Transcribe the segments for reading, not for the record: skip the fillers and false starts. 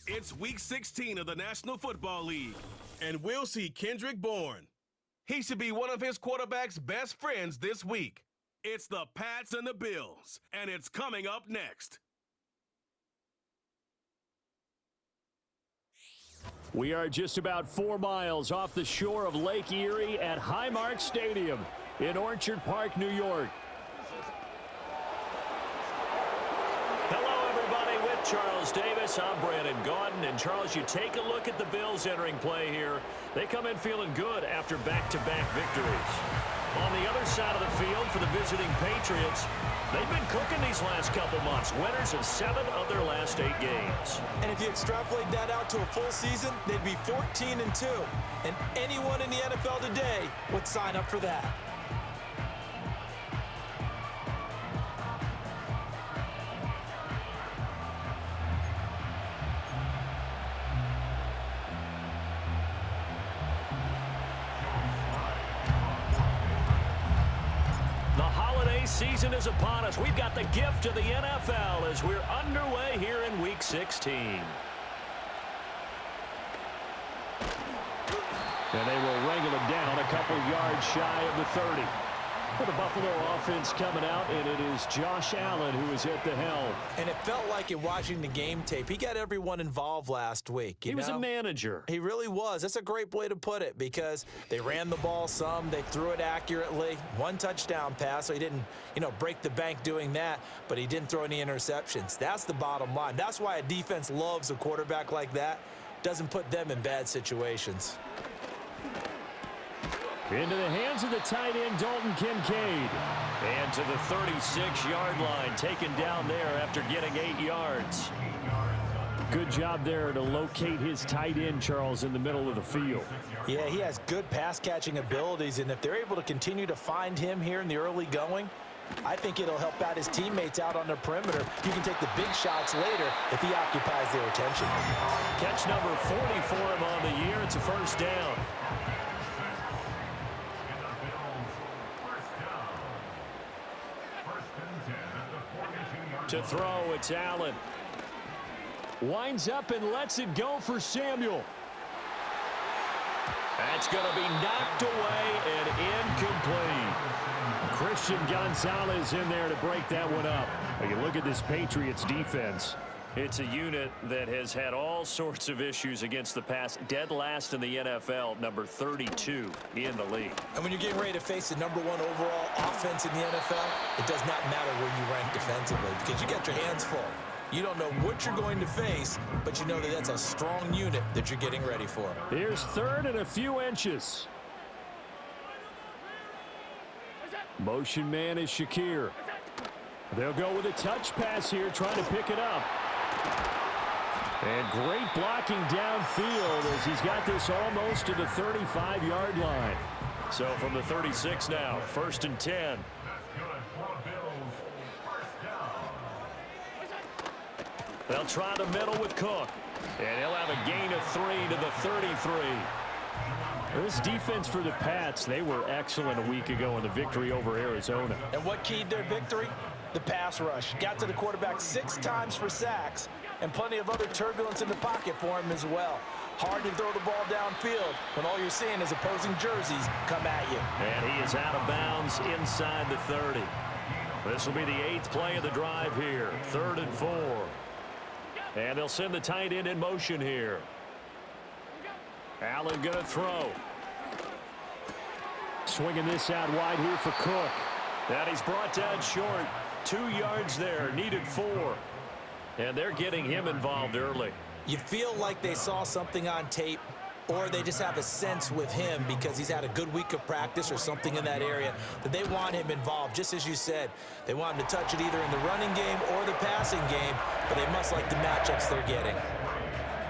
It's Week 16 of the National Football League, and we'll see Kendrick Bourne. He should be one of his quarterback's best friends this week. It's the Pats and the Bills, and it's coming up next. We are just about 4 miles off the shore of Lake Erie at Highmark Stadium in Orchard Park, New York. Hello, everybody. With Charles Davis, I'm Brandon Gaudin. And, Charles, you take a look at the Bills entering play here. They come in feeling good after back-to-back victories. On the other side of the field for the visiting Patriots, they've been cooking these last couple months. Winners of 7 of their last 8 games. And if you extrapolate that out to a full season, they'd be 14-2. And anyone in the NFL today would sign up for that. Season is upon us. We've got the gift of the NFL as we're underway here in Week 16. And they will wrangle him down a couple yards shy of the 30. For the Buffalo offense coming out, and it is Josh Allen who is at the helm. And it felt like in watching the game tape, he got everyone involved last week. He was a manager. He really was. That's a great way to put it because they ran the ball some, they threw it accurately. 1 touchdown pass, so he didn't, break the bank doing that, but he didn't throw any interceptions. That's the bottom line. That's why a defense loves a quarterback like that. Doesn't put them in bad situations. Into the hands of the tight end, Dalton Kincaid. And to the 36-yard line, taken down there after getting 8 yards. Good job there to locate his tight end, Charles, in the middle of the field. Yeah, he has good pass-catching abilities, and if they're able to continue to find him here in the early going, I think it'll help out his teammates out on the perimeter. You can take the big shots later if he occupies their attention. Catch number 40 for him on the year. It's a first down. To throw, it's Allen. Winds up and lets it go for Samuel. That's going to be knocked away and incomplete. Christian Gonzalez in there to break that one up. You look at this Patriots defense. It's a unit that has had all sorts of issues against the pass. Dead last in the NFL, number 32 in the league. And when you're getting ready to face the number 1 overall offense in the NFL, it does not matter where you rank defensively because you got your hands full. You don't know what you're going to face, but you know that that's a strong unit that you're getting ready for. Here's 3rd and a few inches. Motion man is Shakir. They'll go with a touch pass here, trying to pick it up. And great blocking downfield as he's got this almost to the 35-yard line. So from the 36 now, 1st and 10. They'll try the middle with Cook. And he'll have a gain of 3 to the 33. This defense for the Pats, they were excellent a week ago in the victory over Arizona. And what keyed their victory? The pass rush. Got to the quarterback 6 times for sacks and plenty of other turbulence in the pocket for him as well. Hard to throw the ball downfield when all you're seeing is opposing jerseys come at you. And he is out of bounds inside the 30. This will be the 8th play of the drive here. 3rd and 4. And they'll send the tight end in motion here. Allen going to throw. Swinging this out wide here for Cook. And he's brought down short. 2 yards there. Needed 4. And they're getting him involved early. You feel like they saw something on tape, or they just have a sense with him because he's had a good week of practice or something in that area that they want him involved. Just as you said, they want him to touch it either in the running game or the passing game, but they must like the matchups they're getting.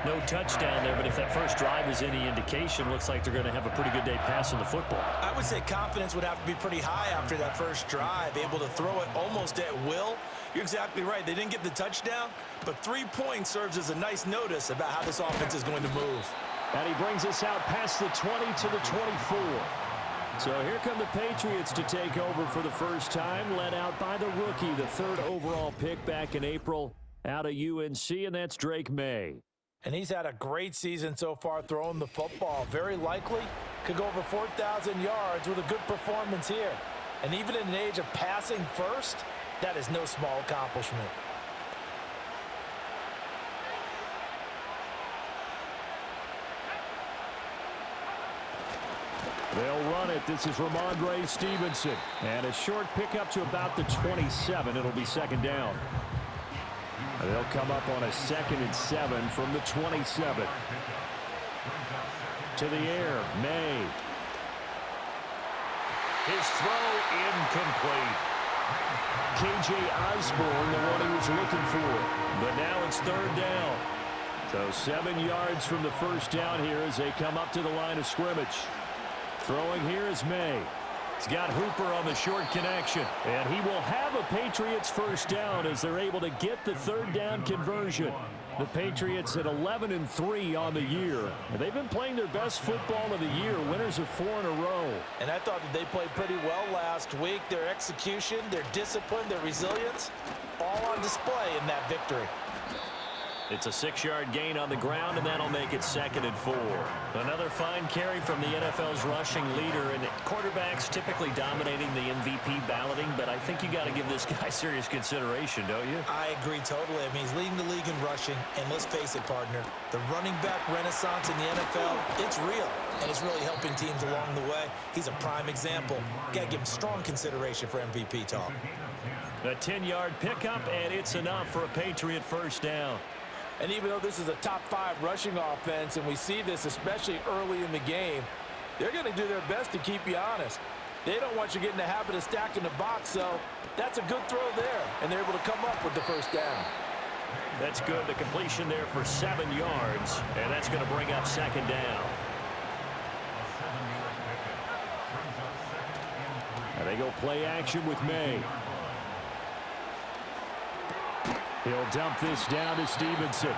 No touchdown there, but if that first drive is any indication, looks like they're going to have a pretty good day passing the football. I would say confidence would have to be pretty high after that first drive, able to throw it almost at will. You're exactly right. They didn't get the touchdown, but 3 points serves as a nice notice about how this offense is going to move. And he brings us out past the 20 to the 24. So here come the Patriots to take over for the first time, led out by the rookie, the 3rd overall pick back in April out of UNC, and that's Drake May. And he's had a great season so far throwing the football. Very likely could go over 4,000 yards with a good performance here. And even in an age of passing first, that is no small accomplishment. They'll run it. This is Ramondre Stevenson. And a short pickup to about the 27. It'll be second down. They'll come up on a 2nd and 7 from the 27. To the air, May. His throw incomplete. K.J. Osborne, the one he was looking for. But now it's 3rd down. So 7 yards from the first down here as they come up to the line of scrimmage. Throwing here is May. He's got Hooper on the short connection. And he will have a Patriots first down as they're able to get the 3rd down conversion. The Patriots at 11-3 on the year. And they've been playing their best football of the year, winners of 4 in a row. And I thought that they played pretty well last week. Their execution, their discipline, their resilience, all on display in that victory. It's a 6-yard gain on the ground, and that'll make it 2nd and 4. Another fine carry from the NFL's rushing leader, and quarterbacks typically dominating the MVP balloting, but I think you got to give this guy serious consideration, don't you? I agree totally. I mean, he's leading the league in rushing, and let's face it, partner, the running back renaissance in the NFL, it's real, and it's really helping teams along the way. He's a prime example. Got to give him strong consideration for MVP talk. A 10-yard pickup, and it's enough for a Patriot first down. And even though this is a top 5 rushing offense, and we see this especially early in the game, they're going to do their best to keep you honest. They don't want you getting the habit of stacking the box, so that's a good throw there, and they're able to come up with the first down. That's good. The completion there for 7 yards, and that's going to bring up 2nd down. And they go play action with May. He'll dump this down to Stevenson.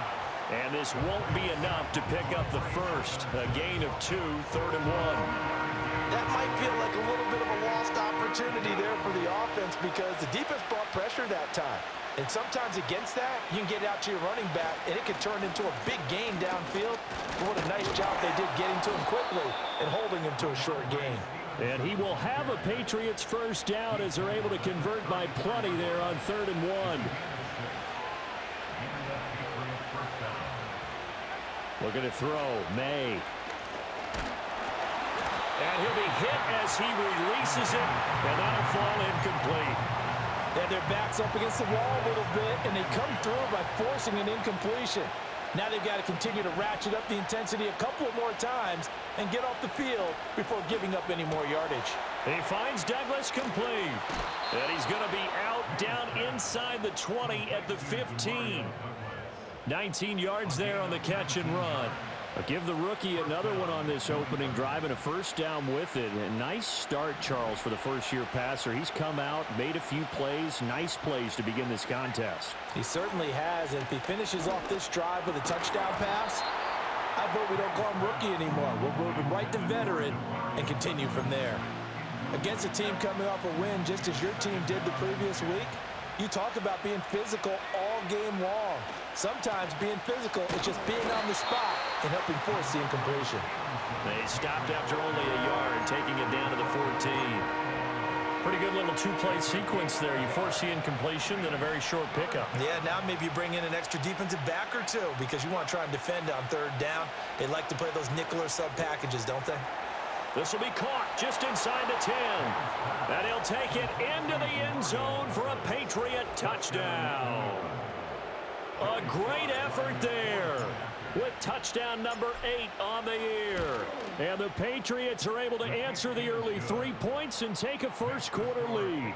And this won't be enough to pick up the first. A gain of 2, 3rd and 1. That might feel like a little bit of a lost opportunity there for the offense because the defense brought pressure that time. And sometimes against that, you can get out to your running back, and it can turn into a big gain downfield. But what a nice job they did getting to him quickly and holding him to a short gain. And he will have a Patriots first down as they're able to convert by plenty there on 3rd and 1. Looking to throw, May. And he'll be hit as he releases it, and that'll fall incomplete. And their back's up against the wall a little bit, and they come through by forcing an incompletion. Now they've got to continue to ratchet up the intensity a couple more times and get off the field before giving up any more yardage. He finds Douglas complete. And he's going to be out down inside the 20 at the 15. 19 yards there on the catch and run. But give the rookie another one on this opening drive and a first down with it. A nice start, Charles, for the first-year passer. He's come out, made a few plays, nice plays to begin this contest. He certainly has, and if he finishes off this drive with a touchdown pass, I vote we don't call him rookie anymore. We'll move him right to veteran and continue from there. Against a team coming off a win just as your team did the previous week, you talk about being physical all game long. Sometimes being physical is just being on the spot and helping force the incompletion. They stopped after only a yard, taking it down to the 14. Pretty good little two-play sequence there. You force the incompletion, then a very short pickup. Yeah, now maybe you bring in an extra defensive back or two because you want to try and defend on 3rd down. They like to play those nickel or sub packages, don't they? This will be caught just inside the 10. And he'll take it into the end zone for a Patriot touchdown. A great effort there with touchdown number 8 on the year. And the Patriots are able to answer the early 3 points and take a first-quarter lead.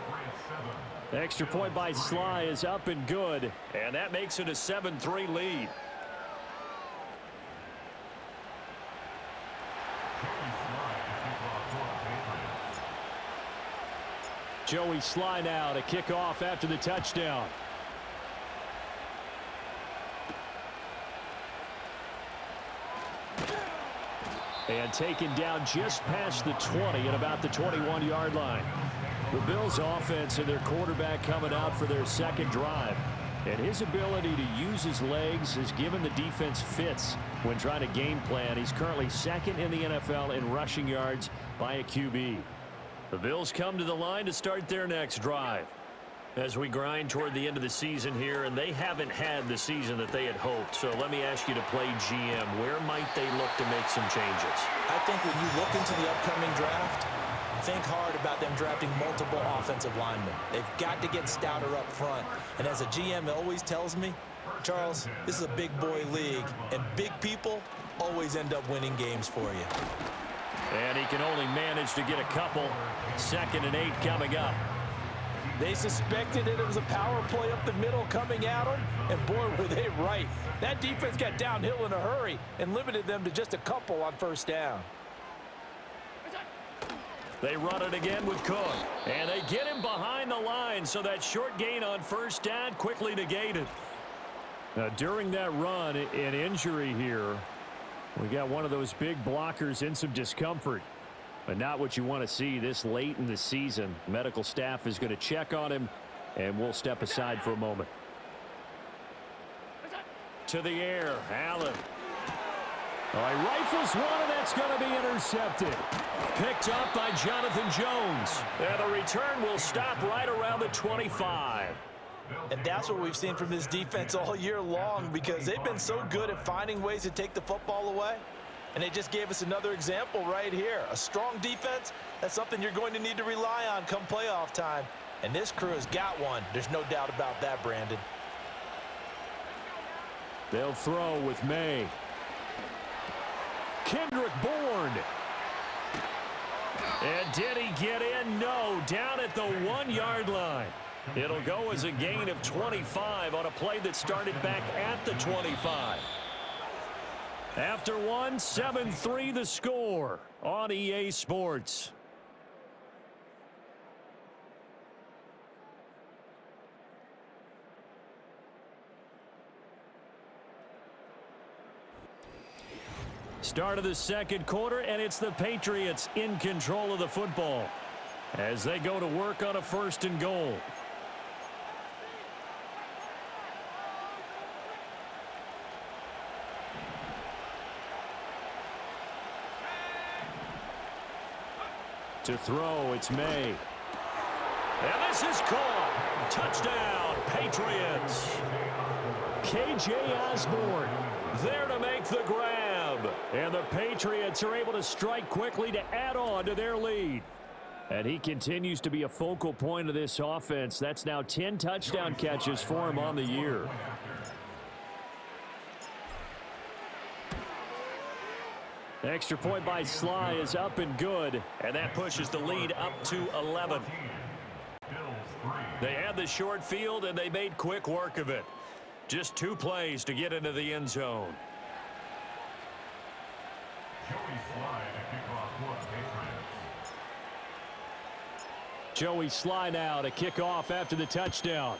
The extra point by Sly is up and good, and that makes it a 7-3 lead. Joey Sly now to kick off after the touchdown. And taken down just past the 20 at about the 21-yard line. The Bills offense and their quarterback coming out for their second drive. And his ability to use his legs has given the defense fits when trying to game plan. He's currently second in the NFL in rushing yards by a QB. The Bills come to the line to start their next drive. As we grind toward the end of the season here, and they haven't had the season that they had hoped. So let me ask you to play GM. Where might they look to make some changes? I think when you look into the upcoming draft, think hard about them drafting multiple offensive linemen. They've got to get stouter up front. And as a GM always tells me, Charles, this is a big boy league, and big people always end up winning games for you. And he can only manage to get a couple. 2nd and 8 coming up. They suspected it was a power play up the middle coming at them, and boy, were they right. That defense got downhill in a hurry and limited them to just a couple on first down. They run it again with Cook, and they get him behind the line, so that short gain on first down quickly negated. Now, during that run, an injury here. We got one of those big blockers in some discomfort. But not what you want to see this late in the season. Medical staff is going to check on him, and we'll step aside for a moment. To the air, Allen. He rifles one, and that's going to be intercepted. Picked up by Jonathan Jones. And the return will stop right around the 25. And that's what we've seen from this defense all year long, because they've been so good at finding ways to take the football away. And they just gave us another example right here. A strong defense, that's something you're going to need to rely on come playoff time. And this crew has got one. There's no doubt about that, Brandon. They'll throw with May. Kendrick Bourne. And did he get in? No, down at the 1-yard line. It'll go as a gain of 25 on a play that started back at the 25. After one, 7-3 the score on EA Sports. Start of the second quarter, and it's the Patriots in control of the football as they go to work on a 1st and goal. To throw, it's May. And this is caught. Touchdown, Patriots. KJ Osborne there to make the grab. And the Patriots are able to strike quickly to add on to their lead. And he continues to be a focal point of this offense. That's now 10 touchdown catches for him on the year. Extra point by Sly is up and good, and that pushes the lead up to 11. They had the short field, and they made quick work of it. Just 2 plays to get into the end zone. Joey Sly now to kick off after the touchdown.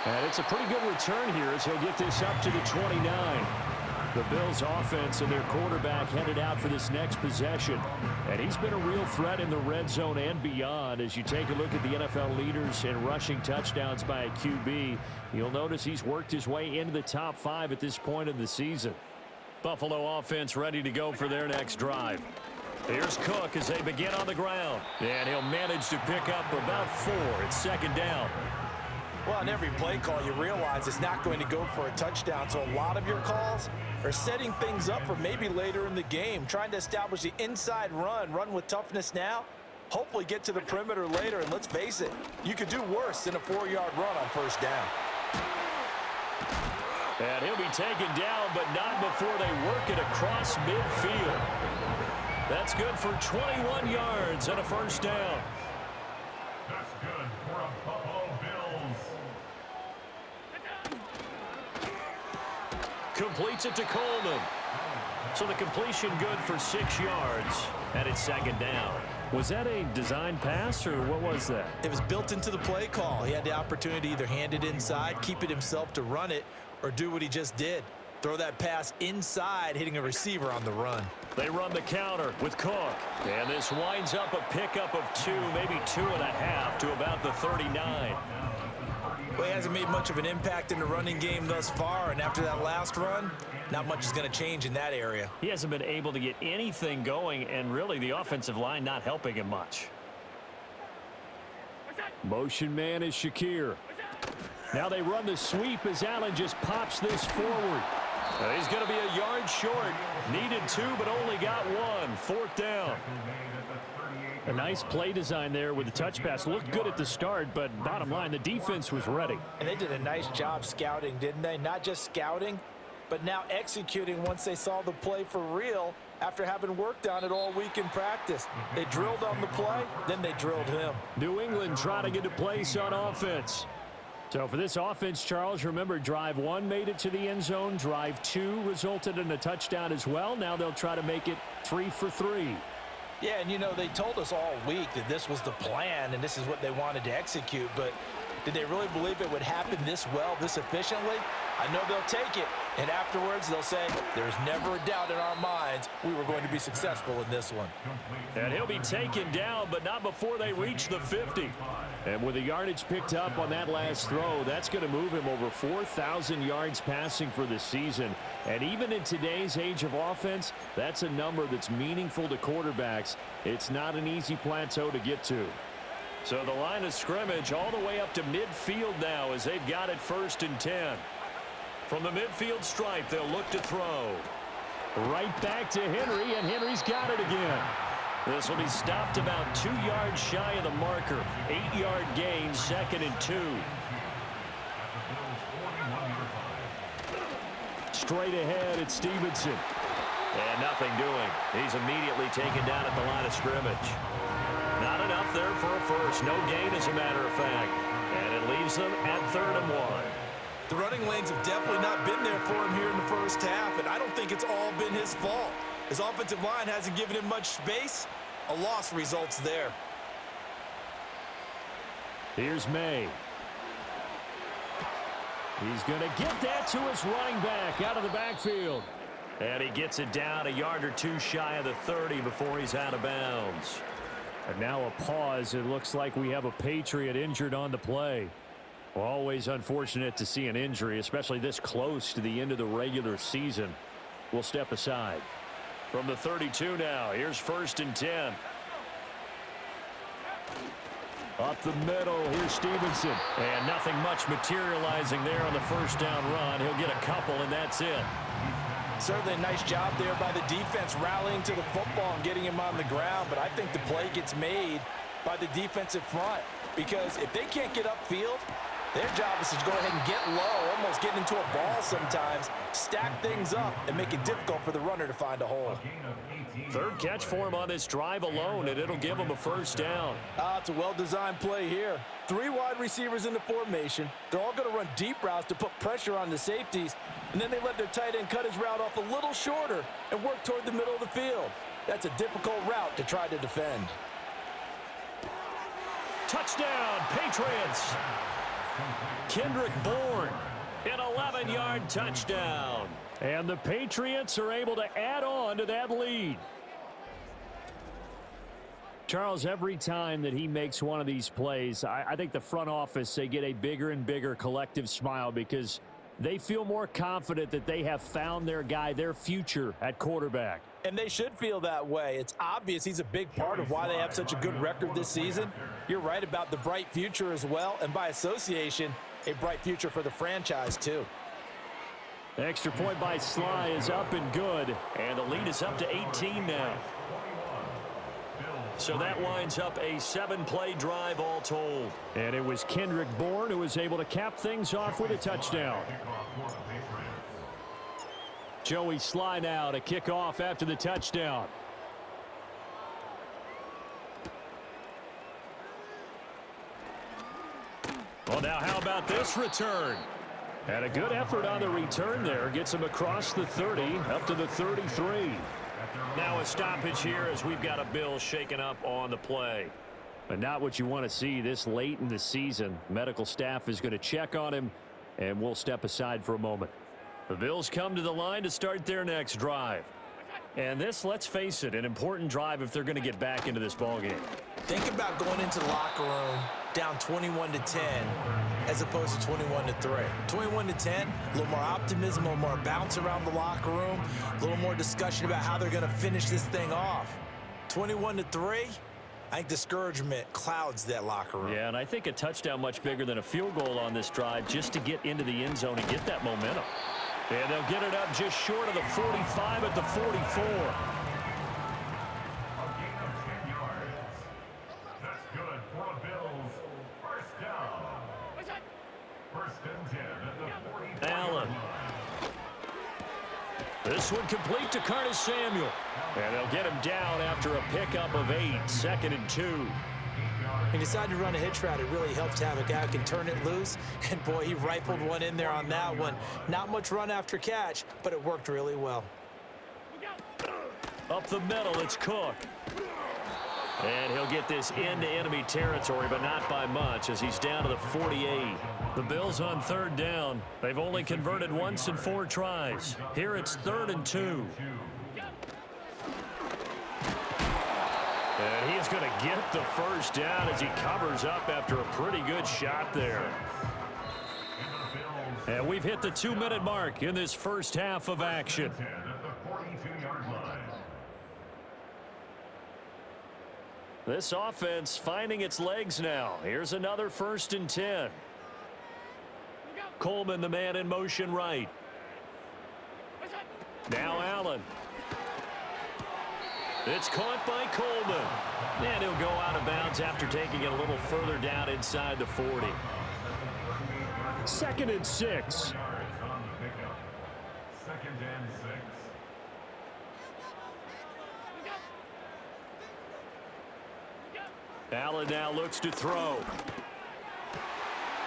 And it's a pretty good return here as he'll get this up to the 29. The Bills offense and their quarterback headed out for this next possession. And he's been a real threat in the red zone and beyond. As you take a look at the NFL leaders in rushing touchdowns by a QB, you'll notice he's worked his way into the top 5 at this point in the season. Buffalo offense ready to go for their next drive. Here's Cook as they begin on the ground. And he'll manage to pick up about 4. It's 2nd down. Well, on every play call, you realize it's not going to go for a touchdown. So a lot of your calls are setting things up for maybe later in the game, trying to establish the inside run with toughness now, hopefully get to the perimeter later. And let's face it, you could do worse than a 4-yard run on first down. And he'll be taken down, but not before they work it across midfield. That's good for 21 yards and a first down. That's good for a Buffalo Bills. Completes it to Coleman. So the completion good for 6 yards, and it's 2nd down. Was that a design pass, or what was that? It was built into the play call. He had the opportunity to either hand it inside, keep it himself to run it, or do what he just did. Throw that pass inside, hitting a receiver on the run. They run the counter with Cook. And this winds up a pickup of 2, maybe 2.5 to about the 39. Well, he hasn't made much of an impact in the running game thus far, and after that last run, not much is going to change in that area. He hasn't been able to get anything going, and really the offensive line not helping him much. Motion man is Shakir. Now they run the sweep as Allen just pops this forward. He's going to be a yard short. Needed 2, but only got 1. 4th down. A nice play design there with the touch pass. Looked good at the start, but bottom line, the defense was ready. And they did a nice job scouting, didn't they? Not just scouting, but now executing once they saw the play for real after having worked on it all week in practice. They drilled on the play, then they drilled him. New England trying to get a place on offense. So for this offense, Charles, remember, drive 1 made it to the end zone. Drive 2 resulted in a touchdown as well. Now they'll try to make it 3 for 3. Yeah, and you know, they told us all week that this was the plan and this is what they wanted to execute, but did they really believe it would happen this well, this efficiently? I know they'll take it, and afterwards they'll say, there's never a doubt in our minds we were going to be successful in this one. And he'll be taken down, but not before they reach the 50. And with the yardage picked up on that last throw, that's going to move him over 4,000 yards passing for the season. And even in today's age of offense, that's a number that's meaningful to quarterbacks. It's not an easy plateau to get to. So the line of scrimmage all the way up to midfield now as they've got it 1st and 10. From the midfield stripe, they'll look to throw. Right back to Henry, and Henry's got it again. This will be stopped about 2 yards shy of the marker. 8-yard gain, 2nd and 2. Straight ahead, it's Stevenson. And nothing doing. He's immediately taken down at the line of scrimmage. Not enough there for a first. No gain, as a matter of fact. And it leaves them at 3rd and 1. The running lanes have definitely not been there for him here in the first half, and I don't think it's all been his fault. His offensive line hasn't given him much space. A loss results there. Here's May. He's going to get that to his running back out of the backfield. And he gets it down a yard or 2 shy of the 30 before he's out of bounds. And now a pause. It looks like we have a Patriot injured on the play. Always unfortunate to see an injury, especially this close to the end of the regular season. We'll step aside. From the 32 now, here's 1st and 10. Up the middle, here's Stevenson. And nothing much materializing there on the 1st down run. He'll get a couple, and that's it. Certainly a nice job there by the defense rallying to the football and getting him on the ground, but I think the play gets made by the defensive front because if they can't get upfield, their job is to go ahead and get low, almost get into a ball sometimes, stack things up, and make it difficult for the runner to find a hole. 3rd catch for him on this drive alone, and it'll give him a 1st down. It's a well-designed play here. 3 wide receivers in the formation. They're all going to run deep routes to put pressure on the safeties, and then they let their tight end cut his route off a little shorter and work toward the middle of the field. That's a difficult route to try to defend. Touchdown, Patriots! Kendrick Bourne, an 11-yard touchdown. And the Patriots are able to add on to that lead. Charles, every time that he makes one of these plays, I think the front office, they get a bigger and bigger collective smile because they feel more confident that they have found their guy, their future at quarterback. And they should feel that way. It's obvious he's a big part of why they have such a good record this season. You're right about the bright future as well, and by association, a bright future for the franchise too. Extra point by Sly is up and good, and the lead is up to 18 now. So that winds up a 7-play drive all told. And it was Kendrick Bourne who was able to cap things off with a touchdown. Joey Sly now to kick off after the touchdown. Well, now how about this return? And a good effort on the return there. Gets him across the 30, up to the 33. Now a stoppage here as we've got a Bill shaken up on the play. But not what you want to see this late in the season. Medical staff is going to check on him, and we'll step aside for a moment. The Bills come to the line to start their next drive. And this, let's face it, an important drive if they're going to get back into this ballgame. Think about going into the locker room down 21-10 as opposed to 21-3. 21-10, a little more optimism, a little more bounce around the locker room, a little more discussion about how they're going to finish this thing off. 21-3, I think discouragement clouds that locker room. Yeah, and I think a touchdown much bigger than a field goal on this drive just to get into the end zone and get that momentum. And they'll get it up just short of the 45 at the 44. A gain of 10 yards. That's good for the Bills. First down. First and 10 at the 45. Allen. This one complete to Curtis Samuel. And they'll get him down after a pickup of 8, 2nd and 2. He decided to run a hitch route. It really helps to have a guy who can turn it loose. And, boy, he rifled one in there on that one. Not much run after catch, but it worked really well. Up the middle, it's Cook. And he'll get this into enemy territory, but not by much as he's down to the 48. The Bills on 3rd down. They've only converted once in 4 tries. Here it's 3rd and 2. And he is going to get the first down as he covers up after a pretty good shot there. And we've hit the 2-minute mark in this first half of action. This offense finding its legs now. Here's another 1st and 10. Coleman, the man in motion right. Now Allen. It's caught by Coleman. And he'll go out of bounds after taking it a little further down inside the 40. 2nd and 6. 2nd and 6. Allen now looks to throw.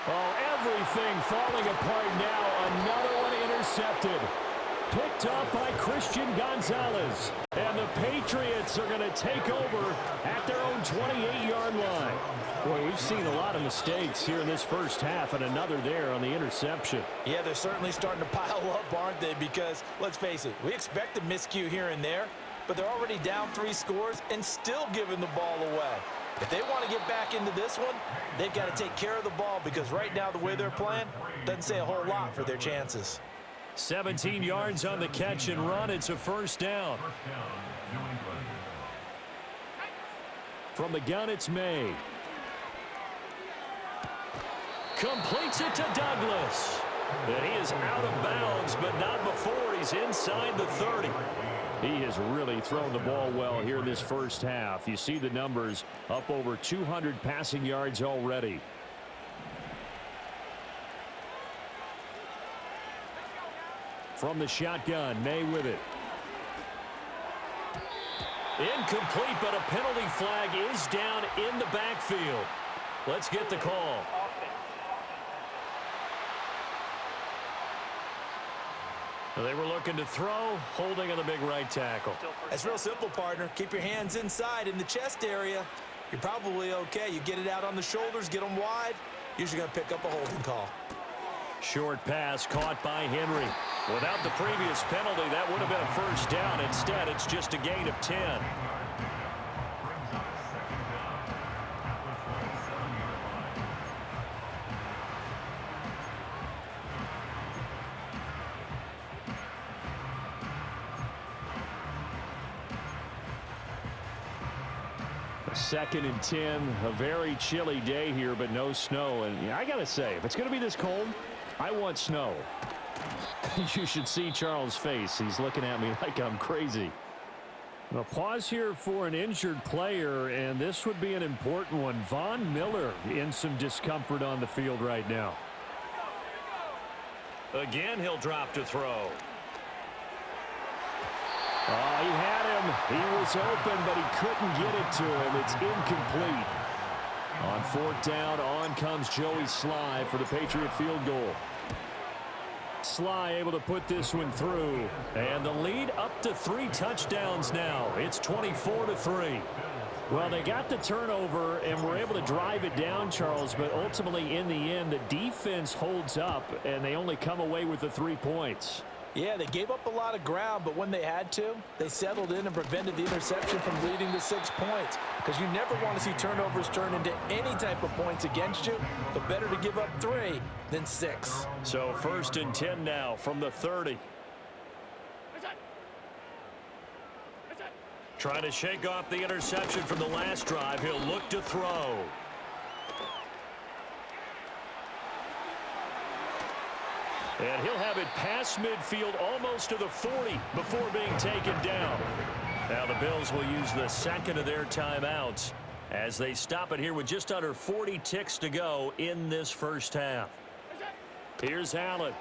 Oh, everything falling apart now. Another one intercepted. Picked up by Christian Gonzalez. And the Patriots are going to take over at their own 28-yard line. Boy, we've seen a lot of mistakes here in this first half, and another there on the interception. Yeah, they're certainly starting to pile up, aren't they? Because, let's face it, we expect a miscue here and there, but they're already down 3 scores and still giving the ball away. If they want to get back into this one, they've got to take care of the ball because right now the way they're playing doesn't say a whole lot for their chances. 17 yards on the catch and run. It's a first down. From the gun, it's May. Completes it to Douglas. And he is out of bounds, but not before he's inside the 30. He has really thrown the ball well here in this first half. You see the numbers, up over 200 passing yards already. From the shotgun, May with it. Incomplete, but a penalty flag is down in the backfield. Let's get the call. They were looking to throw, holding on the big right tackle. That's real simple, partner. Keep your hands inside in the chest area. You're probably okay. You get it out on the shoulders, get them wide. Usually going to pick up a holding call. Short pass caught by Henry. Without the previous penalty, that would have been a first down. Instead, it's just a gain of 10. Second and 10, a very chilly day here, but no snow. And yeah, I got to say, if it's going to be this cold, I want snow. You should see Charles' face. He's looking at me like I'm crazy. A pause here for an injured player, and this would be an important one. Von Miller in some discomfort on the field right now. Again, he'll drop to throw. Oh, he had him. He was open, but he couldn't get it to him. It's incomplete. On 4th down, on comes Joey Sly for the Patriot field goal. Sly able to put this one through. And the lead up to 3 touchdowns now. It's 24-3. Well, they got the turnover and were able to drive it down, Charles, but ultimately in the end, the defense holds up, and they only come away with the 3 points. Yeah, they gave up a lot of ground, but when they had to, they settled in and prevented the interception from leading to 6 points. Because you never want to see turnovers turn into any type of points against you, but better to give up 3 than 6. So 1st and 10 now from the 30. Trying to shake off the interception from the last drive. He'll look to throw. And he'll have it past midfield almost to the 40 before being taken down. Now the Bills will use the second of their timeouts as they stop it here with just under 40 ticks to go in this first half. Here's Allen.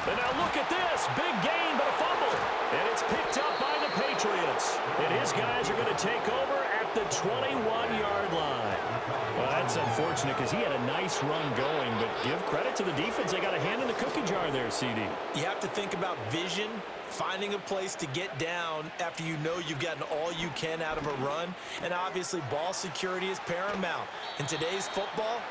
And now look at this. Big gain, but a fumble. And it's picked up by the Patriots. And his guys are going to take over at the 21-yard line. Well, that's unfortunate because he had a nice run going, but give credit to the defense. They got a hand in the cookie jar there, CD. You have to think about vision, finding a place to get down after you know you've gotten all you can out of a run. And obviously, ball security is paramount. In today's football,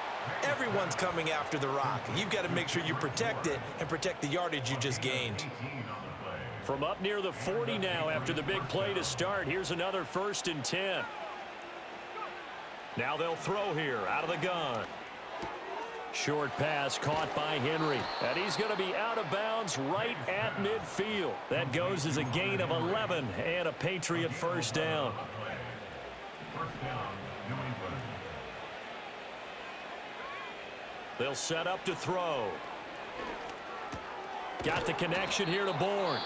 everyone's coming after the rock. You've got to make sure you protect it and protect the yardage you just gained. From up near the 40 now after the big play to start. Here's another 1st and 10. Now they'll throw here out of the gun. Short pass caught by Henry. And he's going to be out of bounds right at midfield. That goes as a gain of 11 and a Patriot first down. They'll set up to throw. Got the connection here to Bourne.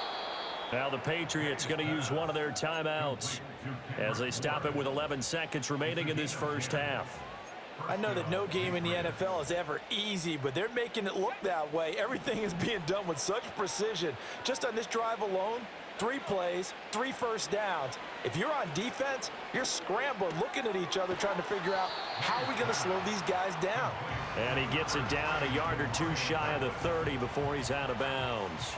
Now the Patriots going to use one of their timeouts as they stop it with 11 seconds remaining in this first half. I know that no game in the NFL is ever easy, but they're making it look that way. Everything is being done with such precision. Just on this drive alone, 3 plays, 3 first downs. If you're on defense, you're scrambling, looking at each other, trying to figure out how are we going to slow these guys down. And he gets it down a yard or 2 shy of the 30 before he's out of bounds.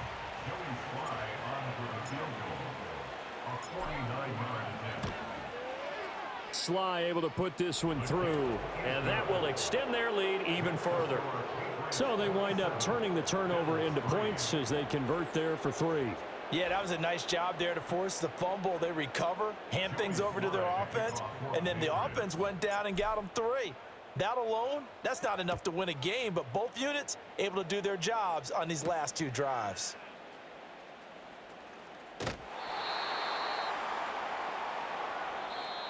Sly able to put this one through, and that will extend their lead even further. So they wind up turning the turnover into points as they convert there for 3. Yeah, that was a nice job there to force the fumble. They recover, hand things over to their offense, and then the offense went down and got them 3. That alone, that's not enough to win a game, but both units able to do their jobs on these last 2 drives.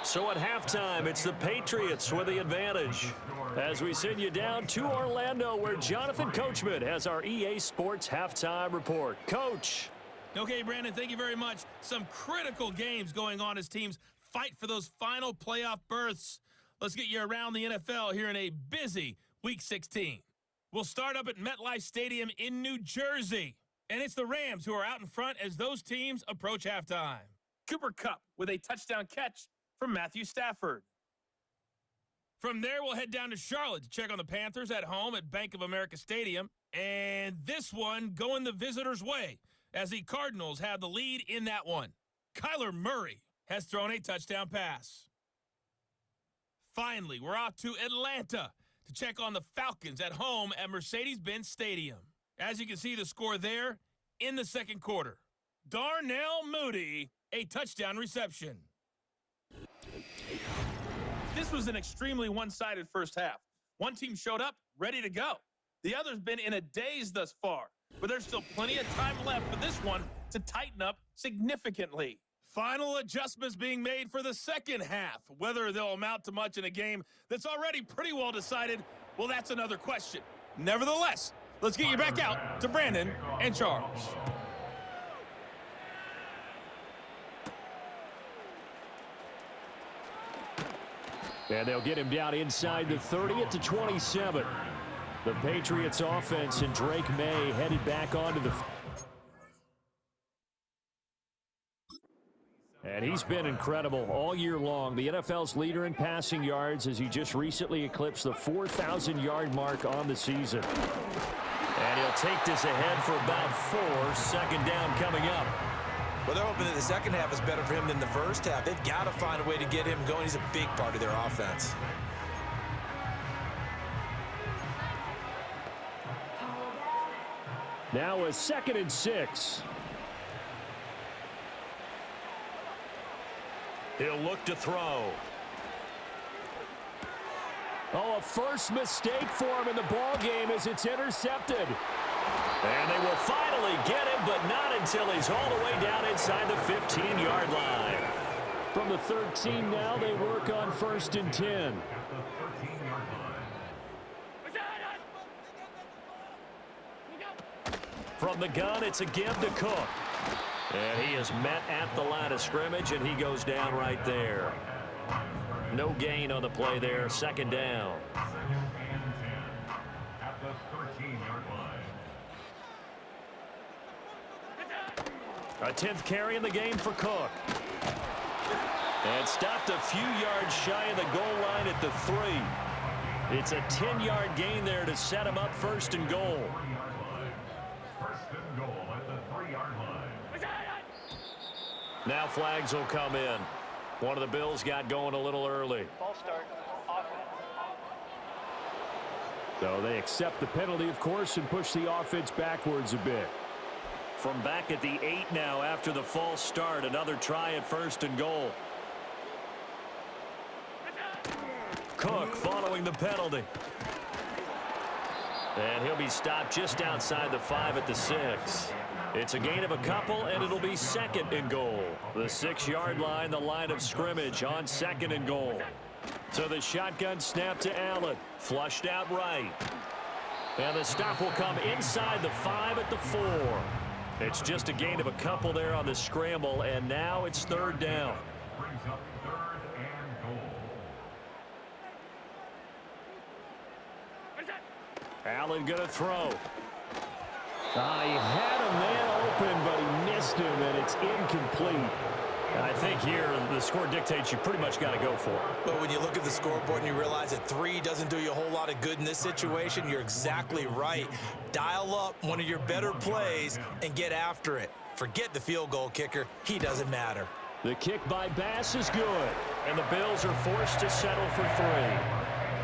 So at halftime, it's the Patriots with the advantage. As we send you down to Orlando, where Jonathan Coachman has our EA Sports halftime report. Coach. Okay, Brandon, thank you very much. Some critical games going on as teams fight for those final playoff berths. Let's get you around the NFL here in a busy Week 16. We'll start up at MetLife Stadium in New Jersey. And it's the Rams who are out in front as those teams approach halftime. Cooper Kupp with a touchdown catch from Matthew Stafford. From there, we'll head down to Charlotte to check on the Panthers at home at Bank of America Stadium. And this one going the visitors' way as the Cardinals have the lead in that one. Kyler Murray has thrown a touchdown pass. Finally, we're off to Atlanta to check on the Falcons at home at Mercedes-Benz Stadium. As you can see the score there in the second quarter. Darnell Mooney, a touchdown reception. This was an extremely one-sided first half. One team showed up, ready to go. The other's been in a daze thus far, but there's still plenty of time left for this one to tighten up significantly. Final adjustments being made for the second half. Whether they'll amount to much in a game that's already pretty well decided, well, that's another question. Nevertheless, let's get you back out to Brandon and Charles. And they'll get him down inside the 30 at the 27. The Patriots offense and Drake May headed back onto the... And he's been incredible all year long. The NFL's leader in passing yards as he just recently eclipsed the 4,000-yard mark on the season. And he'll take this ahead for about 4. Second down coming up. Well, they're hoping that the second half is better for him than the first half. They've got to find a way to get him going. He's a big part of their offense. Now a 2nd and 6. He'll look to throw. Oh, a first mistake for him in the ball game as it's intercepted. And they will finally get him, but not until he's all the way down inside the 15-yard line. From the 13 now, they work on 1st and 10. From the gun, it's a give to Cook. And he is met at the line of scrimmage, and he goes down right there. No gain on the play there. 2nd down. At the 13-yard line. A 10th carry in the game for Cook. And stopped a few yards shy of the goal line at the 3. It's a 10-yard gain there to set him up 1st and goal. First and goal at the 3-yard line. Now flags will come in. One of the Bills got going a little early. Ball start. Offense. So they accept the penalty, of course, and push the offense backwards a bit. From back at the 8 now after the false start. Another try at 1st and goal. Cook following the penalty. And he'll be stopped just outside the 5 at the 6. It's a gain of a couple, and it'll be 2nd and goal. The 6-yard line, the line of scrimmage on 2nd and goal. So the shotgun snap to Allen. Flushed out right. And the stop will come inside the 5 at the 4. It's just a gain of a couple there on the scramble, and now it's 3rd down. Brings up 3rd and goal. Allen going to throw. He had a man open, but he missed him, and it's incomplete. And I think here the score dictates you pretty much got to go for it. But when you look at the scoreboard and you realize that 3 doesn't do you a whole lot of good in this situation, you're exactly right. Dial up one of your better plays and get after it. Forget the field goal kicker. He doesn't matter. The kick by Bass is good, and the Bills are forced to settle for 3.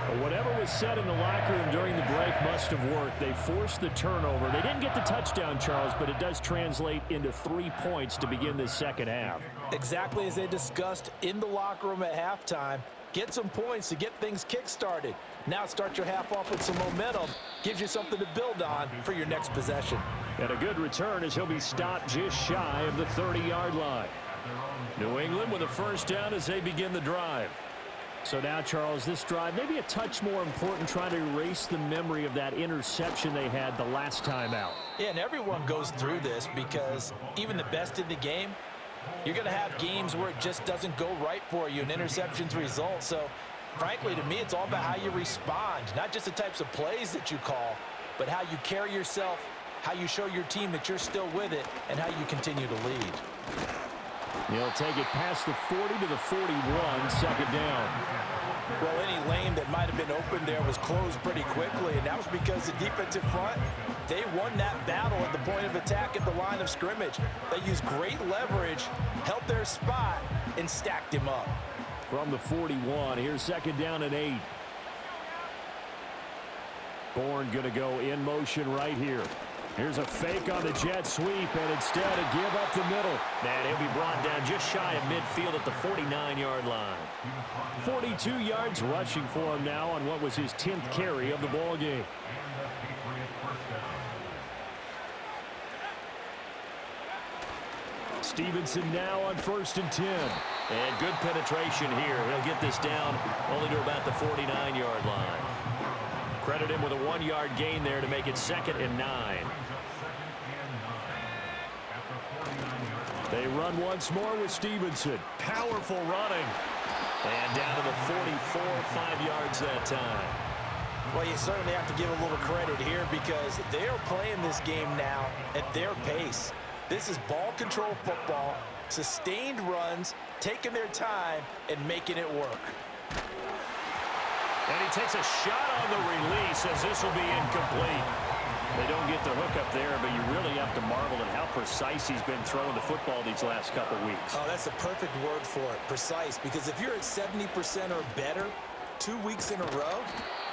But whatever was said in the locker room during the break must have worked. They forced the turnover. They didn't get the touchdown, Charles, but it does translate into 3 points to begin this second half. Exactly as they discussed in the locker room at halftime. Get some points to get things kick-started. Now start your half off with some momentum. Gives you something to build on for your next possession. And a good return as he'll be stopped just shy of the 30-yard line. New England with a first down as they begin the drive. So now, Charles, this drive maybe a touch more important, trying to erase the memory of that interception they had the last time out. Yeah, and everyone goes through this because even the best in the game, you're going to have games where it just doesn't go right for you, and interceptions result. So, frankly, to me, it's all about how you respond, not just the types of plays that you call, but how you carry yourself, how you show your team that you're still with it, and how you continue to lead. He'll take it past the 40 to the 41, 2nd down. Well, any lane that might have been open there was closed pretty quickly, and that was because the defensive front, they won that battle at the point of attack at the line of scrimmage. They used great leverage, held their spot, and stacked him up. From the 41, here's 2nd down and 8. Bourne going to go in motion right here. Here's a fake on the jet sweep, and instead a give up the middle. And he'll be brought down just shy of midfield at the 49-yard line. 42 yards rushing for him now on what was his 10th carry of the ball game. Stevenson now on 1st and 10. And good penetration here. He'll get this down only to about the 49-yard line. Credit him with a 1-yard gain there to make it 2nd and 9. They run once more with Stevenson. Powerful running. And down to the 44, 5 yards that time. Well, you certainly have to give a little credit here because they're playing this game now at their pace. This is ball control football, sustained runs, taking their time, and making it work. And he takes a shot on the release as this will be incomplete. They don't get the hook up there, but you really have to marvel at how precise he's been throwing the football these last couple weeks. Oh, that's a perfect word for it, precise, because if you're at 70% or better 2 weeks in a row,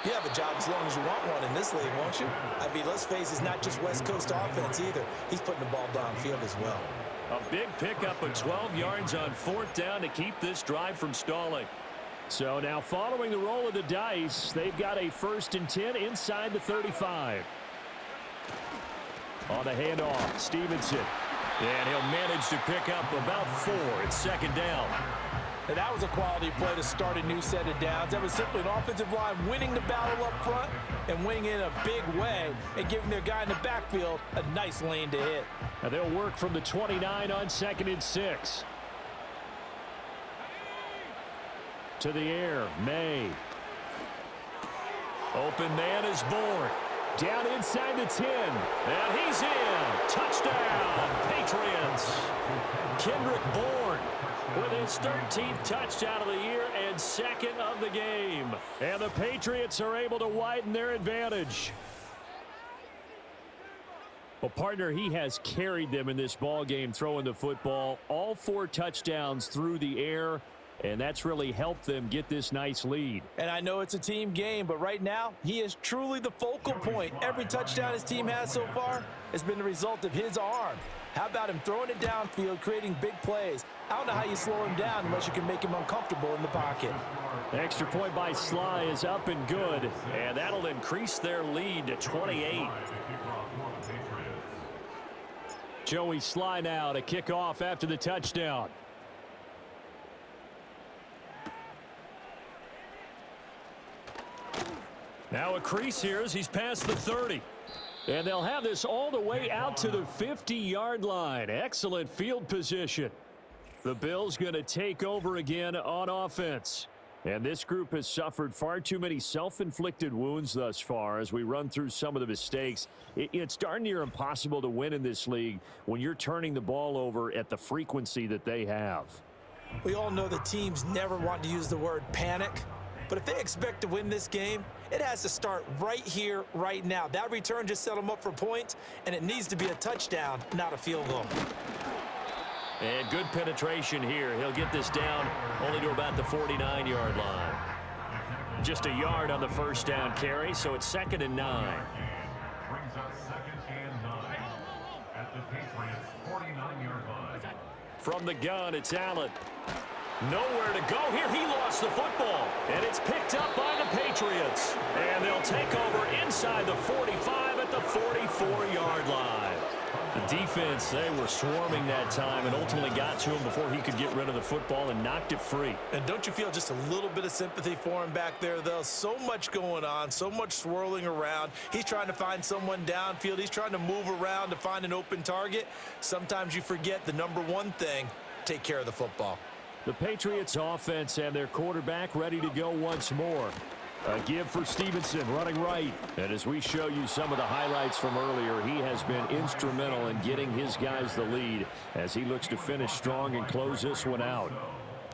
you have a job as long as you want one in this league, won't you? I mean, let's face it, it's not just West Coast offense either. He's putting the ball downfield as well. A big pickup of 12 yards on 4th down to keep this drive from stalling. So now following the roll of the dice, they've got a 1st and 10 inside the 35. On the handoff, Stevenson. And he'll manage to pick up about 4. It's 2nd down. And that was a quality play to start a new set of downs. That was simply an offensive line winning the battle up front and winning in a big way and giving their guy in the backfield a nice lane to hit. Now they'll work from the 29 on 2nd and 6. To the air, May. Open man is Bourne. Down inside the 10. And he's in. Touchdown, Patriots. Kendrick Bourne with his 13th touchdown of the year and 2nd of the game. And the Patriots are able to widen their advantage. Well, partner, he has carried them in this ball game throwing the football. All 4 touchdowns through the air. And that's really helped them get this nice lead. And I know it's a team game, but right now, he is truly the focal point. Every touchdown his team has so far has been the result of his arm. How about him throwing it downfield, creating big plays? I don't know how you slow him down unless you can make him uncomfortable in the pocket. Extra point by Sly is up and good, and that'll increase their lead to 28. Joey Sly now to kick off after the touchdown. Now a crease here as he's past the 30. And they'll have this all the way out to the 50-yard line. Excellent field position. The Bills going to take over again on offense. And this group has suffered far too many self-inflicted wounds thus far as we run through some of the mistakes. It's darn near impossible to win in this league when you're turning the ball over at the frequency that they have. We all know the teams never want to use the word panic. But if they expect to win this game, it has to start right here, right now. That return just set them up for points, and it needs to be a touchdown, not a field goal. And good penetration here. He'll get this down only to about the 49-yard line. Just a yard on the 1st down carry, so it's 2nd and 9. Brings up 2nd and 9 at the Patriots' 49-yard line. From the gun, it's Allen. Nowhere to go here. He lost the football. And it's picked up by the Patriots. And they'll take over inside the 45 at the 44-yard line. The defense, they were swarming that time and ultimately got to him before he could get rid of the football and knocked it free. And don't you feel just a little bit of sympathy for him back there, though? So much going on, so much swirling around. He's trying to find someone downfield. He's trying to move around to find an open target. Sometimes you forget the number one thing, take care of the football. The Patriots offense and their quarterback ready to go once more. A give for Stevenson running right. And as we show you some of the highlights from earlier, he has been instrumental in getting his guys the lead as he looks to finish strong and close this one out.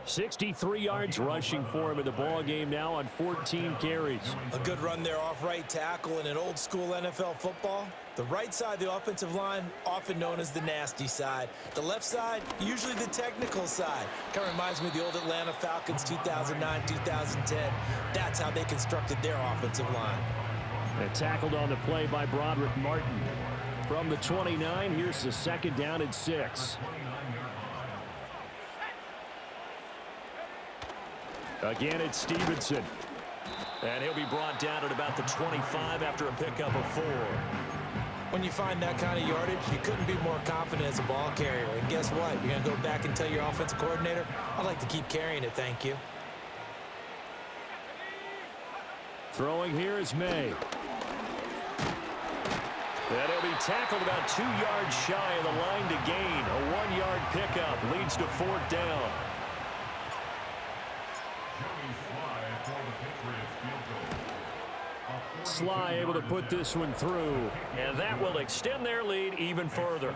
63 yards rushing for him in the ball game now on 14 carries. A good run there off right tackle in an old school NFL football. The right side of the offensive line, often known as the nasty side. The left side, usually the technical side. Kind of reminds me of the old Atlanta Falcons 2009, 2010. That's how they constructed their offensive line. And tackled on the play by Broderick Martin. From the 29, here's the 2nd down and 6. Again, it's Stevenson. And he'll be brought down at about the 25 after a pickup of 4. When you find that kind of yardage, you couldn't be more confident as a ball carrier. And guess what? You're going to go back and tell your offensive coordinator, I'd like to keep carrying it, thank you. Throwing here is May. And he'll be tackled about 2 yards shy of the line to gain. A 1-yard pickup leads to 4th down. Sly able to put this one through, and that will extend their lead even further.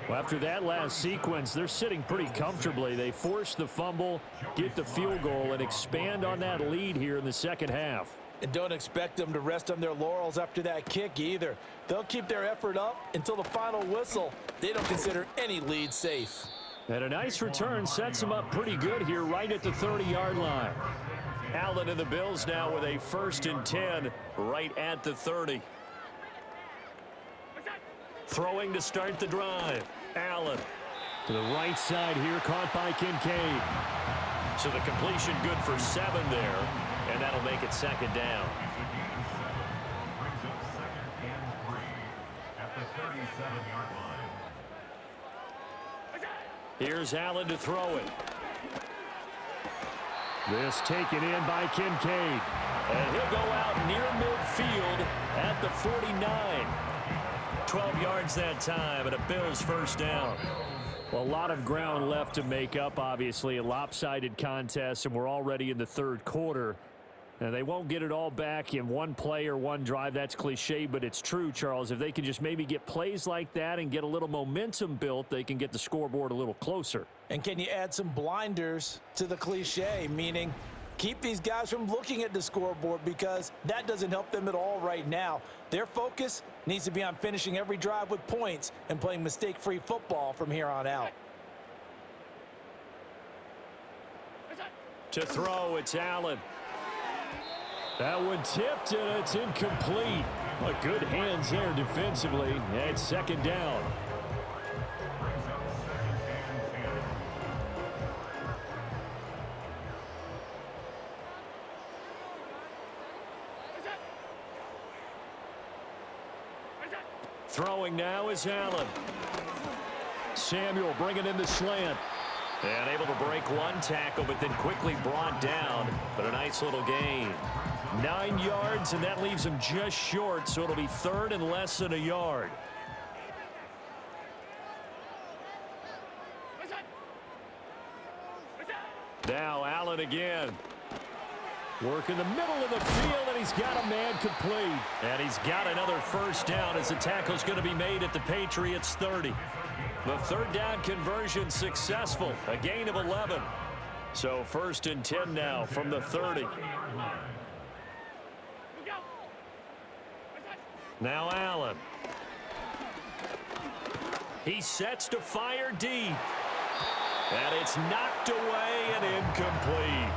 Well, after that last sequence, they're sitting pretty comfortably. They force the fumble, get the field goal, and expand on that lead here in the second half. And don't expect them to rest on their laurels after that kick either. They'll keep their effort up until the final whistle. They don't consider any lead safe. And a nice return sets them up pretty good here right at the 30-yard line. Allen and the Bills now with a 1st and 10 right at the 30. Throwing to start the drive. Allen to the right side here, caught by Kincaid. So the completion good for 7 there, and that'll make it 2nd down. Brings up 2nd and 3 at the 37-yard line. Here's Allen to throw it. This taken in by Kincaid. And he'll go out near midfield at the 49. 12 yards that time, and a Bills 1st down. Well, a lot of ground left to make up, obviously. A lopsided contest, and we're already in the 3rd quarter. And they won't get it all back in one play or one drive. That's cliche, but it's true, Charles. If they can just maybe get plays like that and get a little momentum built, they can get the scoreboard a little closer. And can you add some blinders to the cliche, meaning keep these guys from looking at the scoreboard, because that doesn't help them at all right now. Their focus needs to be on finishing every drive with points and playing mistake-free football from here on out. To throw, it's Allen. That one tipped, and it's incomplete. But good hands there defensively. And 2nd down. Brings up 2nd and 10. Throwing now is Allen. Samuel bringing in the slant. And able to break one tackle, but then quickly brought down. But a nice little gain. 9 yards, and that leaves him just short, so it'll be 3rd and less than a yard. Now Allen again. Work in the middle of the field, and he's got a man complete. And he's got another 1st down as the tackle's going to be made at the Patriots 30. The 3rd down conversion successful, a gain of 11. So 1st and 10 now from the 30. Now Allen. He sets to fire deep. And it's knocked away and incomplete.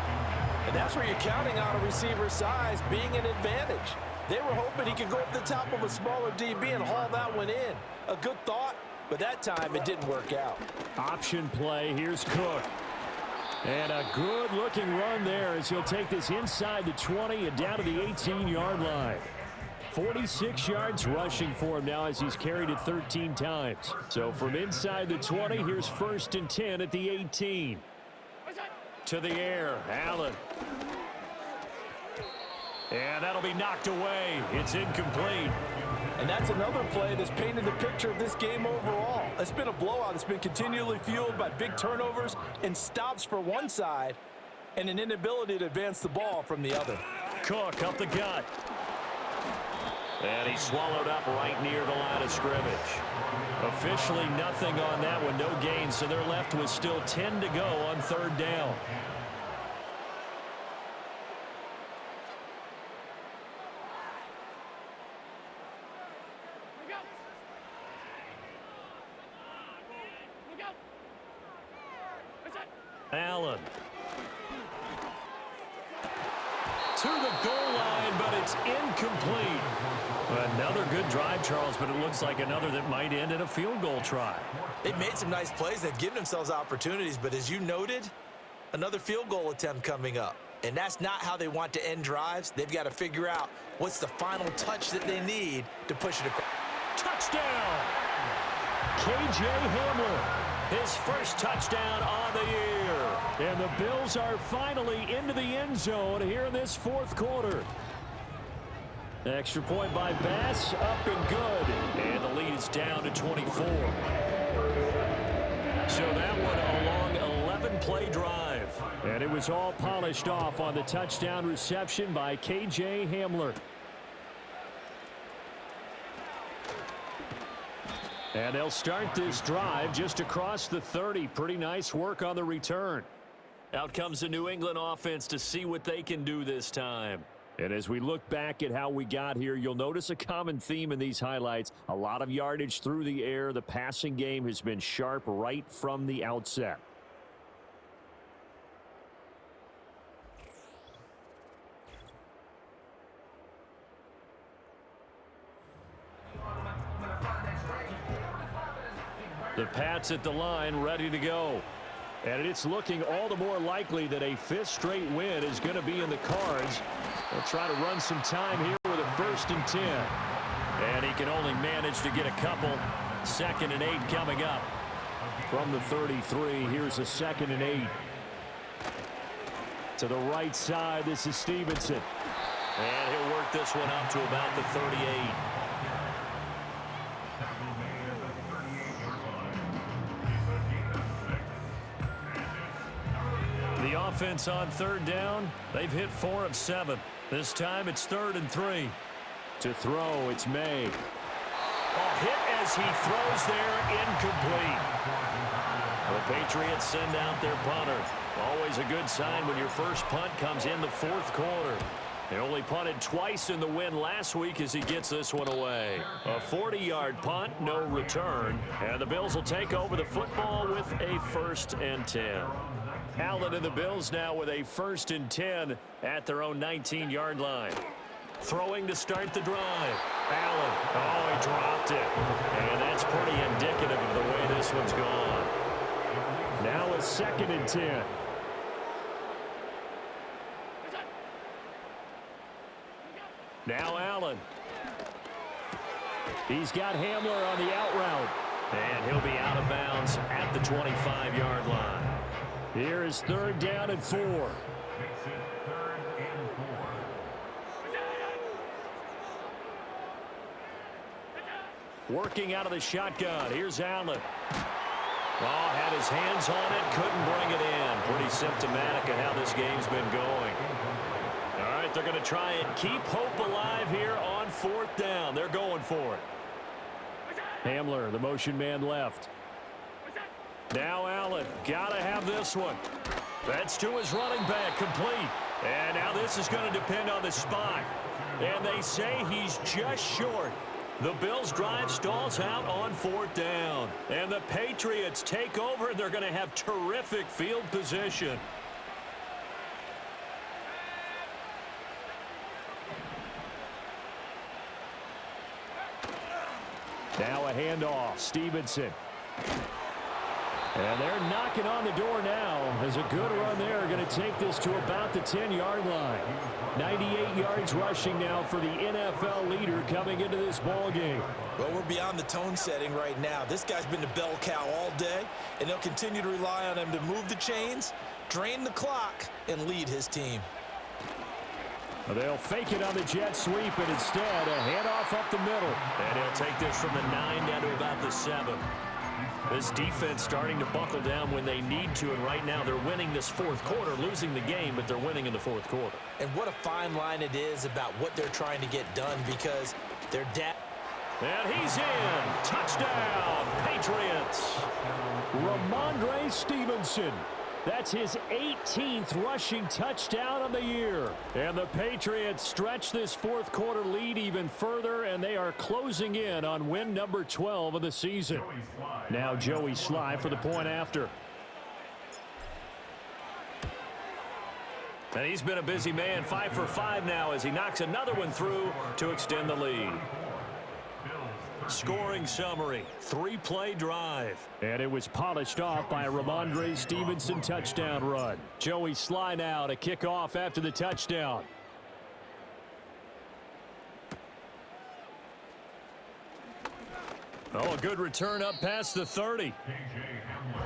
And that's where you're counting on a receiver's size being an advantage. They were hoping he could go up the top of a smaller DB and haul that one in. A good thought, but that time it didn't work out. Option play. Here's Cook. And a good-looking run there as he'll take this inside the 20 and down to the 18-yard line. 46 yards rushing for him now as he's carried it 13 times. So from inside the 20, here's 1st and 10 at the 18. To the air, Allen. And that'll be knocked away. It's incomplete. And that's another play that's painted the picture of this game overall. It's been a blowout. It's been continually fueled by big turnovers and stops for one side and an inability to advance the ball from the other. Cook up the gut. And he's swallowed up right near the line of scrimmage. Officially nothing on that one, no gain, so they're left with still 10 to go on 3rd down. Allen. To the goal line, but it's incomplete. Another good drive, Charles, but it looks like another that might end in a field goal try. They've made some nice plays. They've given themselves opportunities, but as you noted, another field goal attempt coming up. And that's not how they want to end drives. They've got to figure out what's the final touch that they need to push it across. Touchdown! K.J. Hamler. His 1st touchdown on the year. And the Bills are finally into the end zone here in this 4th quarter. Extra point by Bass, up and good. And the lead is down to 24. So that one a long 11-play drive. And it was all polished off on the touchdown reception by K.J. Hamler. And they'll start this drive just across the 30. Pretty nice work on the return. Out comes the New England offense to see what they can do this time. And as we look back at how we got here, you'll notice a common theme in these highlights. A lot of yardage through the air. The passing game has been sharp right from the outset. The Pats at the line, ready to go. And it's looking all the more likely that a fifth straight win is going to be in the cards. They'll try to run some time here with a 1st and 10. And he can only manage to get a couple. 2nd and 8 coming up. From the 33, here's a 2nd and 8. To the right side, this is Stevenson. And he'll work this one up to about the 38. The offense on 3rd down, they've hit 4 of 7. This time it's 3rd and 3. To throw, it's May. A hit as he throws there, incomplete. The Patriots send out their punter. Always a good sign when your first punt comes in the 4th quarter. They only punted twice in the win last week as he gets this one away. A 40-yard punt, no return. And the Bills will take over the football with a 1st and 10. Allen and the Bills now with a 1st and 10 at their own 19-yard line. Throwing to start the drive. Allen. Oh, he dropped it. And that's pretty indicative of the way this one's gone. Now a 2nd and 10. Now Allen. He's got Hamler on the out route. And he'll be out of bounds at the 25-yard line. Here is 3rd down and 4. Makes it 3rd and 4. Working out of the shotgun. Here's Allen. Oh, had his hands on it. Couldn't bring it in. Pretty symptomatic of how this game's been going. All right, they're going to try and keep hope alive here on 4th down. They're going for it. Hamler, the motion man left. Now Allen, got to have this one. That's to his running back, complete. And now this is going to depend on the spot. And they say he's just short. The Bills' drive stalls out on 4th down. And the Patriots take over, and they're going to have terrific field position. Now a handoff, Stevenson. And they're knocking on the door now. As a good run there, going to take this to about the 10-yard line. 98 yards rushing now for the NFL leader coming into this ball game. Well, we're beyond the tone setting right now. This guy's been the bell cow all day, and they'll continue to rely on him to move the chains, drain the clock, and lead his team. They'll fake it on the jet sweep, and instead a handoff up the middle. And he'll take this from the 9 down to about the 7. This defense starting to buckle down when they need to, and right now they're winning this 4th quarter, losing the game, but they're winning in the 4th quarter. And what a fine line it is about what they're trying to get done, because they're down. And he's in. Touchdown, Patriots. Ramondre Stevenson. That's his 18th rushing touchdown of the year. And the Patriots stretch this 4th quarter lead even further, and they are closing in on win number 12 of the season. Now Joey Sly for the point after. And he's been a busy man, 5 for 5 now as he knocks another one through to extend the lead. Scoring summary, 3-play drive. And it was polished off by a Ramondre Stevenson touchdown run. Joey Sly now to kick off after the touchdown. Oh, a good return up past the 30.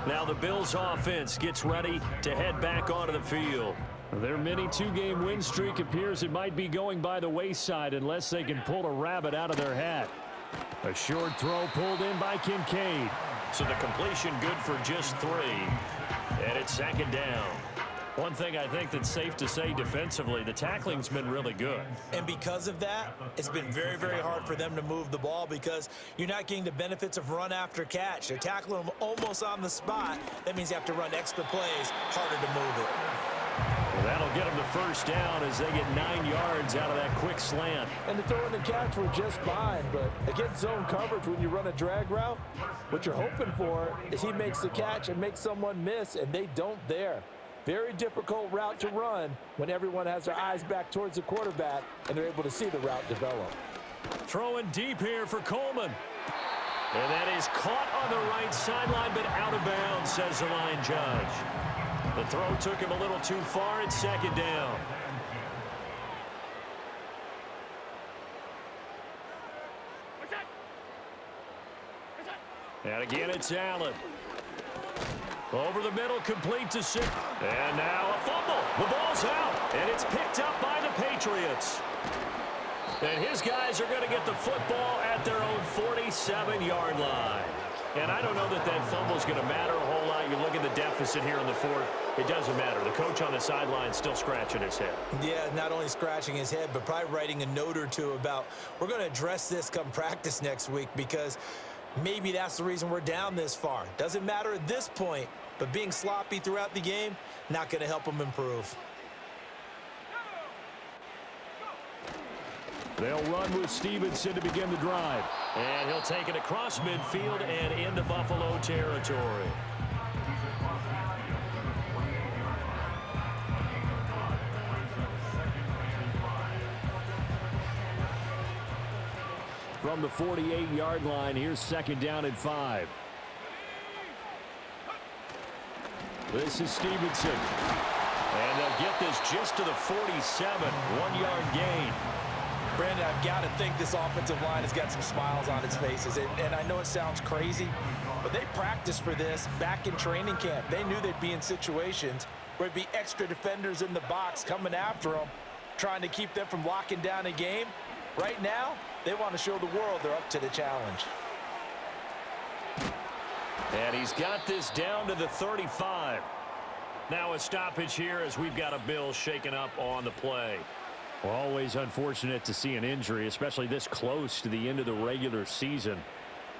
Now the Bills offense gets ready to head back onto the field. Their mini 2-game win streak appears it might be going by the wayside unless they can pull a rabbit out of their hat. A short throw pulled in by Kincaid. So the completion good for just 3. And it's 2nd down. One thing I think that's safe to say defensively, the tackling's been really good. And because of that, it's been very, very hard for them to move the ball because you're not getting the benefits of run after catch. They're tackling them almost on the spot. That means you have to run extra plays, harder to move it. That'll get them the first down as they get 9 yards out of that quick slant. And the throw and the catch were just fine, but against zone coverage when you run a drag route, what you're hoping for is he makes the catch and makes someone miss, and they don't there. Very difficult route to run when everyone has their eyes back towards the quarterback and they're able to see the route develop. Throwing deep here for Coleman. And that is caught on the right sideline, but out of bounds, says the line judge. The throw took him a little too far. It's second down. And again, it's Allen. Over the middle, complete to Six. And now a fumble. The ball's out, and it's picked up by the Patriots. And his guys are going to get the football at their own 47-yard line. And I don't know that that fumble is going to matter a whole lot. You look at the deficit here in the fourth. It doesn't matter. The coach on the sideline is still scratching his head. Yeah, not only scratching his head, but probably writing a note or two about we're going to address this come practice next week because maybe that's the reason we're down this far. Doesn't matter at this point, but being sloppy throughout the game, not going to help him improve. They'll run with Stevenson to begin the drive. And he'll take it across midfield and into Buffalo territory. From the 48-yard line, here's second down and 5. This is Stevenson. And they'll get this just to the 47, 1-yard gain. Brandon, I've got to think this offensive line has got some smiles on its faces. And I know it sounds crazy, but they practiced for this back in training camp. They knew they'd be in situations where there'd be extra defenders in the box coming after them, trying to keep them from locking down a game. Right now, they want to show the world they're up to the challenge. And he's got this down to the 35. Now a stoppage here as we've got a Bill shaken up on the play. Well, always unfortunate to see an injury, especially this close to the end of the regular season.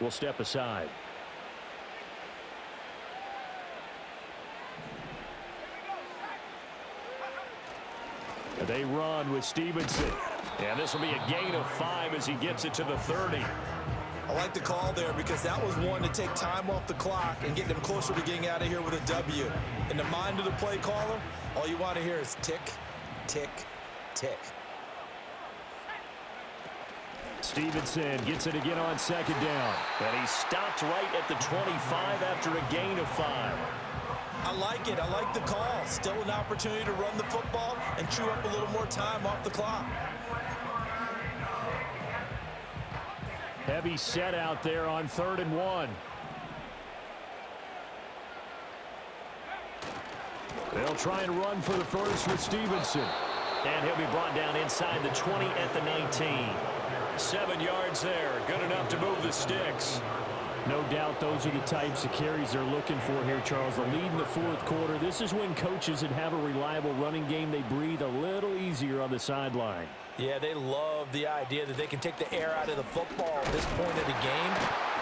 We'll step aside. And they run with Stevenson. And this will be a gain of 5 as he gets it to the 30. I like the call there because that was one to take time off the clock and get them closer to getting out of here with a W. In the mind of the play caller, all you want to hear is tick, tick, tick. Stevenson gets it again on second down. And he stopped right at the 25 after a gain of 5. I like it. I like the call. Still an opportunity to run the football and chew up a little more time off the clock. Heavy set out there on 3rd and 1. They'll try and run for the first with Stevenson. And he'll be brought down inside the 20 at the 19. 7 yards there. Good enough to move the sticks. No doubt those are the types of carries they're looking for here, Charles. The lead in the fourth quarter. This is when coaches that have a reliable running game, they breathe a little easier on the sideline. Yeah, they love the idea that they can take the air out of the football at this point of the game.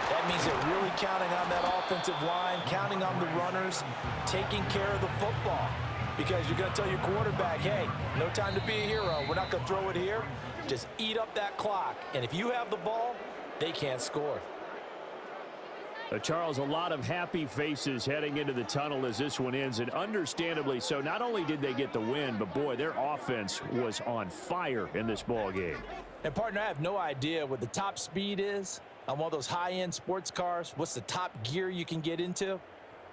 That means they're really counting on that offensive line, counting on the runners, taking care of the football. Because you're going to tell your quarterback, hey, no time to be a hero. We're not going to throw it here. Just eat up that clock. And if you have the ball, they can't score. Charles, a lot of happy faces heading into the tunnel as this one ends, and understandably so. Not only did they get the win, but boy, their offense was on fire in this ball game. And partner, I have no idea what the top speed is on one of those high-end sports cars. What's the top gear you can get into?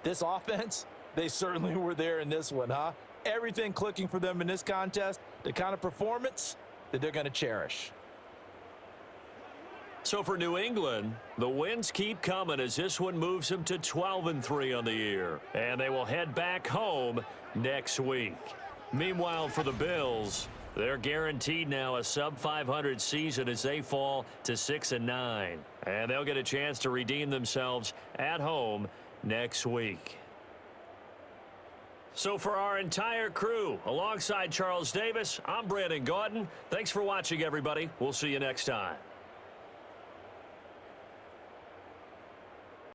This offense, they certainly were there in this one, huh? Everything clicking for them in this contest, the kind of performance that they're going to cherish. So for New England, the wins keep coming as this one moves them to 12-3 on the year. And they will head back home next week. Meanwhile, for the Bills, they're guaranteed now a sub-500 season as they fall to 6-9. And they'll get a chance to redeem themselves at home next week. So for our entire crew, alongside Charles Davis, I'm Brandon Gaudin. Thanks for watching, everybody. We'll see you next time.